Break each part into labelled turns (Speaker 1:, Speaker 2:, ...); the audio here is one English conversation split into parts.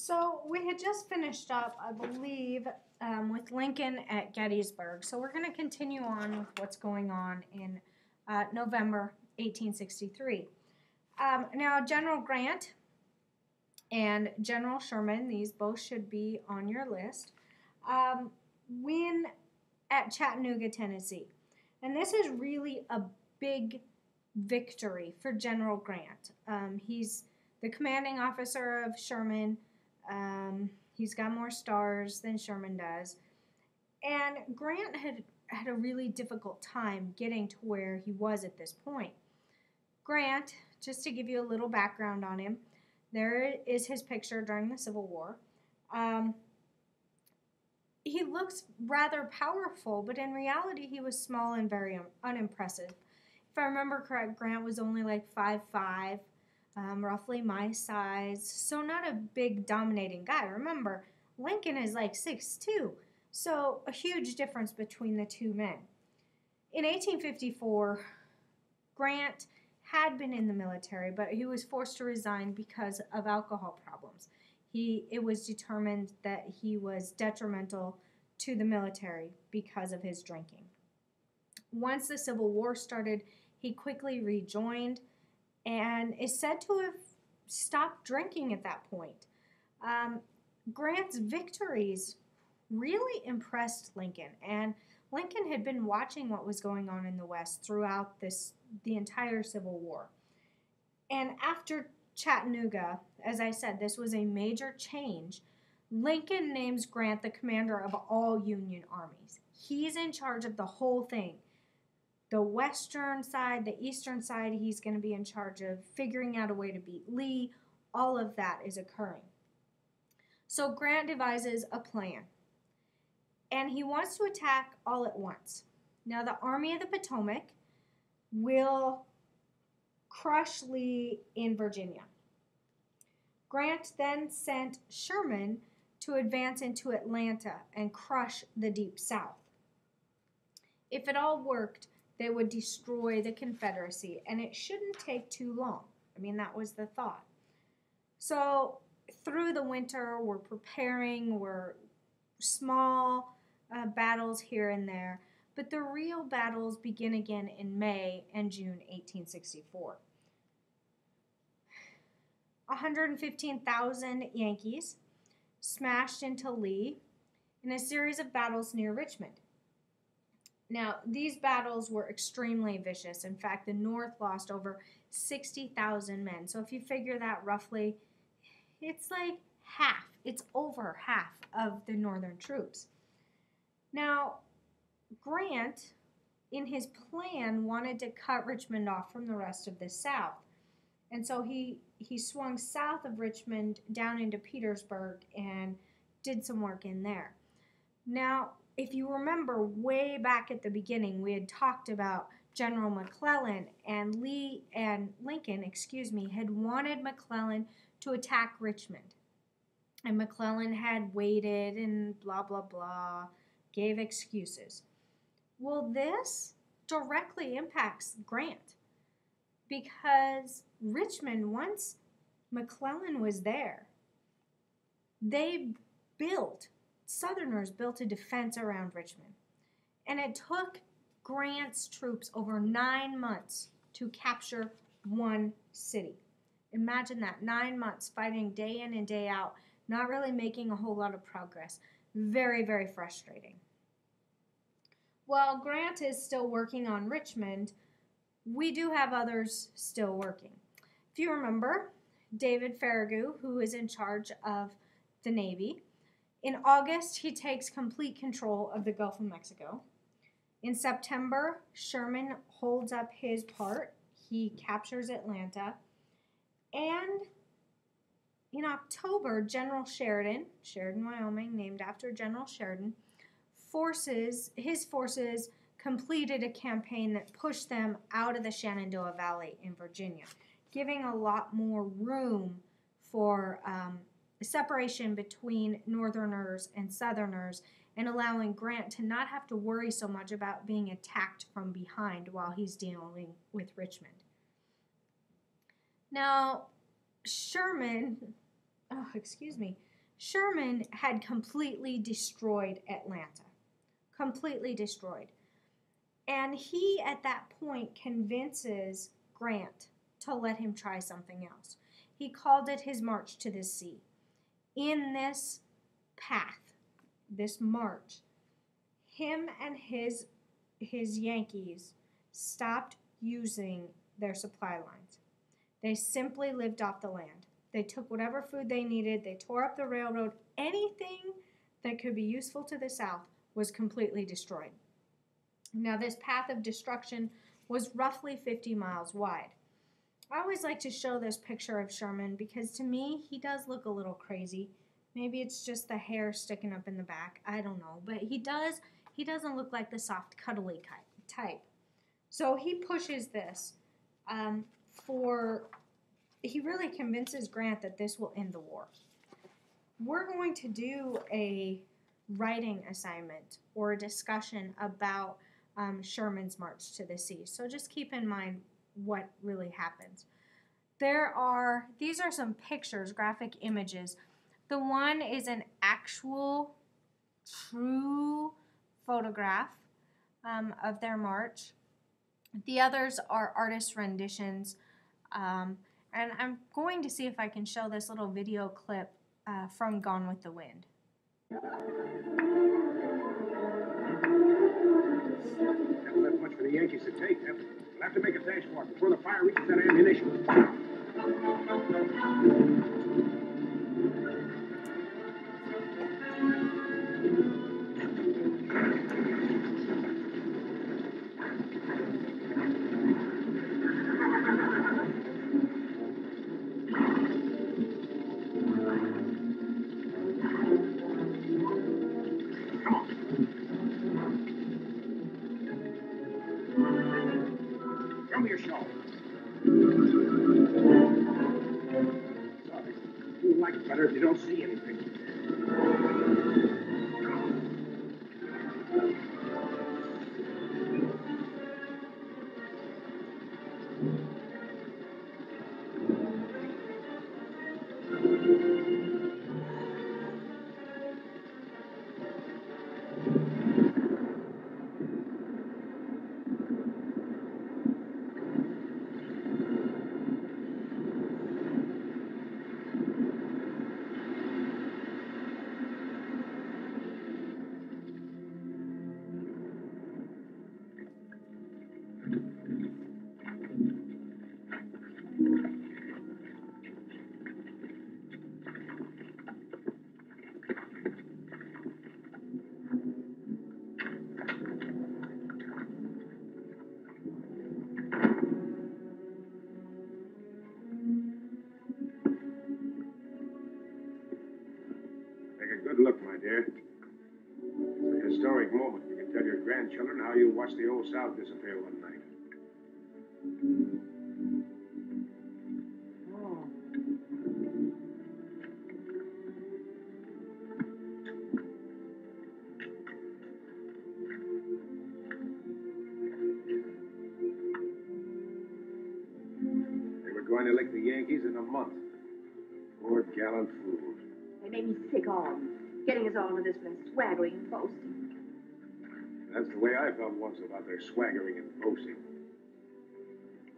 Speaker 1: So we had just finished up, I believe, with Lincoln at Gettysburg. So we're going to continue on with what's going on in November 1863. Now, General Grant and General Sherman, these both should be on your list, win at Chattanooga, Tennessee. And this is really a big victory for General Grant. He's the commanding officer of Sherman. He's got more stars than Sherman does. And Grant had a really difficult time getting to where he was at this point. Grant, just to give you a little background on him, there is his picture during the Civil War. He looks rather powerful, but in reality, he was small and very unimpressive. If I remember correct, Grant was only like 5'5", roughly my size, so not a big dominating guy. Remember, Lincoln is like 6'2", so a huge difference between the two men. In 1854, Grant had been in the military, but he was forced to resign because of alcohol problems. It was determined that he was detrimental to the military because of his drinking. Once the Civil War started, he quickly rejoined and is said to have stopped drinking at that point. Grant's victories really impressed Lincoln, and Lincoln had been watching what was going on in the West throughout the entire Civil War. And after Chattanooga, as I said, this was a major change. Lincoln names Grant the commander of all Union armies. He's in charge of the whole thing. The western side, the eastern side, he's going to be in charge of figuring out a way to beat Lee. All of that is occurring. So Grant devises a plan, and he wants to attack all at once. Now, the Army of the Potomac will crush Lee in Virginia. Grant then sent Sherman to advance into Atlanta and crush the Deep South. If it all worked, they would destroy the Confederacy, and it shouldn't take too long. I mean, that was the thought. So through the winter, we're preparing, we're small battles here and there, but the real battles begin again in May and June 1864. 115,000 Yankees smashed into Lee in a series of battles near Richmond. Now, these battles were extremely vicious. In fact, the North lost over 60,000 men. So if you figure that roughly, it's like half. It's over half of the Northern troops. Now, Grant, in his plan, wanted to cut Richmond off from the rest of the South. And so he swung south of Richmond down into Petersburg and did some work in there. Now, if you remember way back at the beginning, we had talked about General McClellan, and Lincoln had wanted McClellan to attack Richmond. And McClellan had waited and blah, blah, blah, gave excuses. Well, this directly impacts Grant, because Richmond, once McClellan was there, Southerners built a defense around Richmond. And it took Grant's troops over 9 months to capture one city. Imagine that, 9 months fighting day in and day out, not really making a whole lot of progress. Very, very frustrating. While Grant is still working on Richmond, we do have others still working. If you remember, David Farragut, who is in charge of the Navy, in August, he takes complete control of the Gulf of Mexico. In September, Sherman holds up his part. He captures Atlanta. And in October, General Sheridan, Wyoming, named after General Sheridan, his forces completed a campaign that pushed them out of the Shenandoah Valley in Virginia, giving a lot more room for separation between Northerners and Southerners, and allowing Grant to not have to worry so much about being attacked from behind while he's dealing with Richmond. Now, Sherman Sherman had completely destroyed Atlanta. Completely destroyed. And he, at that point, convinces Grant to let him try something else. He called it his march to the sea. In this path, this march, him and his Yankees stopped using their supply lines. They simply lived off the land. They took whatever food they needed. They tore up the railroad. Anything that could be useful to the South was completely destroyed. Now, this path of destruction was roughly 50 miles wide. I always like to show this picture of Sherman because to me, he does look a little crazy. Maybe it's just the hair sticking up in the back. I don't know. But he doesn't look like the soft, cuddly type. So he pushes this he really convinces Grant that this will end the war. We're going to do a writing assignment or a discussion about Sherman's march to the sea. So just keep in mind what really happens. These are some pictures, graphic images. The one is an actual, true photograph of their march. The others are artist renditions. And I'm going to see if I can show this little video clip from Gone with the Wind.
Speaker 2: Haven't left much for the Yankees to take. We'll have to make a dash for it before the fire reaches that ammunition. Show me your shawl. Sorry. You'll like it better if you don't see anything. Good look, my dear. It's a historic moment. You can tell your grandchildren how you watched the old South disappear one night.
Speaker 3: Oh.
Speaker 2: They were going to lick the Yankees in a month. Poor gallant fools.
Speaker 3: They made me sick on getting us all into this place, swaggering and boasting.
Speaker 2: That's the way I felt once about their swaggering and boasting.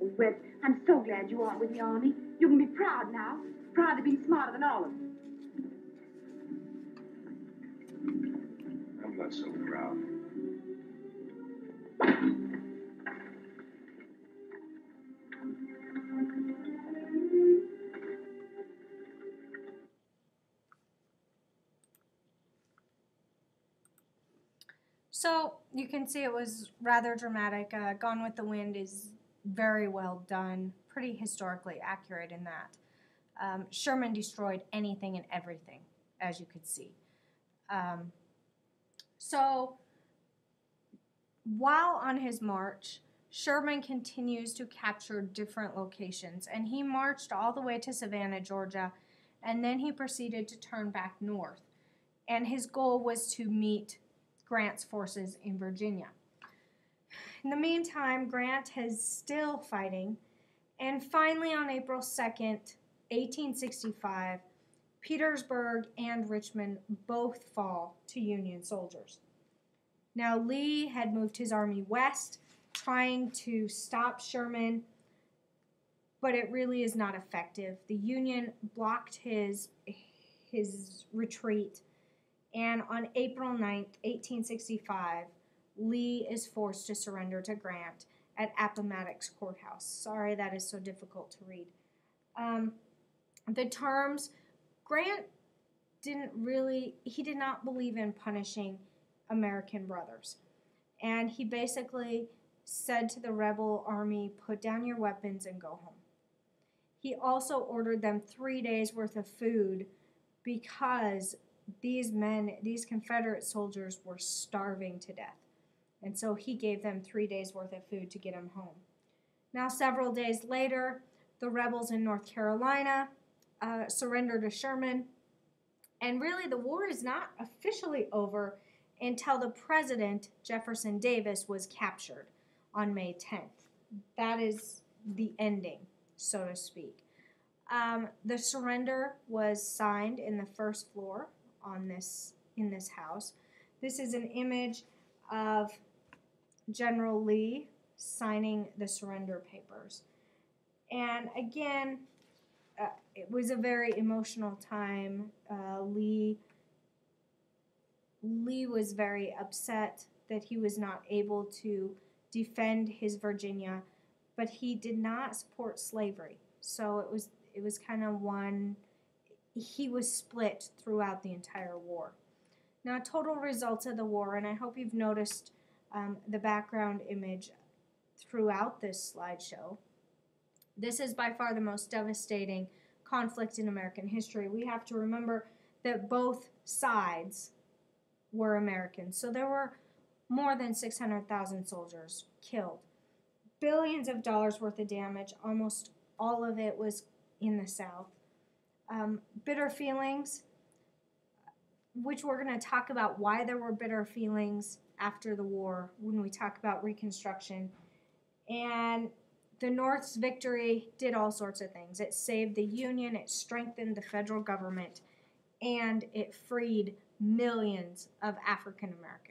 Speaker 3: Oh, Webb, I'm so glad you aren't with the Army. You can be proud now. Proud of being smarter than all of them.
Speaker 2: I'm not so proud.
Speaker 1: So you can see it was rather dramatic. Gone with the Wind is very well done, pretty historically accurate in that. Sherman destroyed anything and everything, as you could see. So while on his march, Sherman continues to capture different locations, and he marched all the way to Savannah, Georgia, and then he proceeded to turn back north. And his goal was to meet Grant's forces in Virginia. In the meantime, Grant is still fighting, and finally on April 2nd, 1865, Petersburg and Richmond both fall to Union soldiers. Now, Lee had moved his army west, trying to stop Sherman, but it really is not effective. The Union blocked his retreat, and on April 9th, 1865, Lee is forced to surrender to Grant at Appomattox Courthouse. Sorry, that is so difficult to read. The terms, Grant did not believe in punishing American brothers. And he basically said to the rebel army, put down your weapons and go home. He also ordered them 3 days worth of food because these Confederate soldiers were starving to death. And so he gave them 3 days worth of food to get them home. Now, several days later, the rebels in North Carolina surrendered to Sherman. And really, the war is not officially over until the president, Jefferson Davis, was captured on May 10th. That is the ending, so to speak. The surrender was signed in the first floor in this house. This is an image of General Lee signing the surrender papers. And again, it was a very emotional time. Lee was very upset that he was not able to defend his Virginia, but he did not support slavery. So it was kind of he was split throughout the entire war. Now, total results of the war, and I hope you've noticed the background image throughout this slideshow. This is by far the most devastating conflict in American history. We have to remember that both sides were American. So there were more than 600,000 soldiers killed. Billions of dollars worth of damage. Almost all of it was in the South. Bitter feelings, which we're going to talk about why there were bitter feelings after the war when we talk about Reconstruction. And the North's victory did all sorts of things. It saved the Union, it strengthened the federal government, and it freed millions of African Americans.